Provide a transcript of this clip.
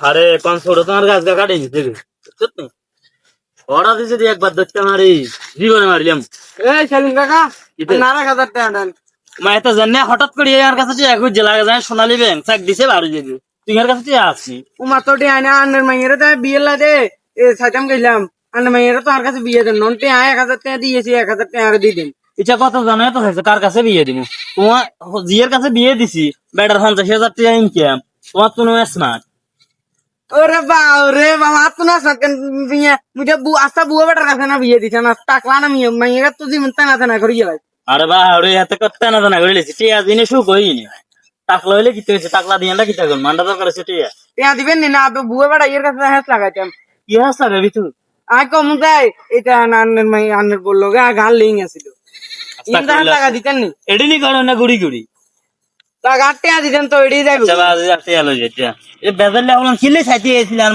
আরে কোন ছোট তোমার গাছ গা কাটে দিতে সত্যি ওরা দিছে দিয়ে একবার দেখতে মারি জীবনে মারিলাম। এই সেলিম কাকা কিতে? 9,000 টাকা দেন। মা এত জানে হঠাৎ করে আর কাছে যে এক জেলা যায় সোনালী ব্যাংক চাক দিছে বাড়ি যাবে তুই এর কাছে আসছি উমাতটি আইনা আন্নের মাইয়ের তো বিয়ে লাগে এ সাইতাম গেলাম আন্নের মাইয়ের তো আর কাছে বিয়ে দেন ননটি 1,000 টাকা দিয়েছি 1,000 টাকা আর দিয়ে দিন। ইচ্ছা কত জানো তো হয়েছে কার কাছে বিয়ে দিব তোমার জিয়ের কাছে বিয়ে দিছি বেটার 50,000 টাকা ইনকাম তোমার কোনো স্মার্ট ওরে বাবা তো না সকেন বিয়ে মুঝে আস্তা বুয়া বেটার কাছে না বিয়ে দিছে না টাকলা না মাইয়ের তো জীবন টানা করি যাই। আরে বা ওরে হাতে করতে না জানা করে লেছি টিয়া দিনে সুখ হইনি টাকলা হইলে কি হয়েছে টাকলা দিয়ে না কি থাকুন মান্ডা দরকার আছে টিয়া টিয়া দিবেন নি না তো বুয়া বেটা এর কাছে হাত লাগাইতাম। কি হাসা ভাবি তুই আই কম যাই এটা আন্নের মাই আন্নের বললো গা গান লিং আছিল ইন্দা হাত লাগা দিতেন নি এডিনি করো না গুড়ি গুড়ি তা গাটে দিতেন তো এড়িয়ে যাইব। চলা আজ রাতে আলো যেটা এ বেজালে হলাম কিলে খাইতে এসেছিলাম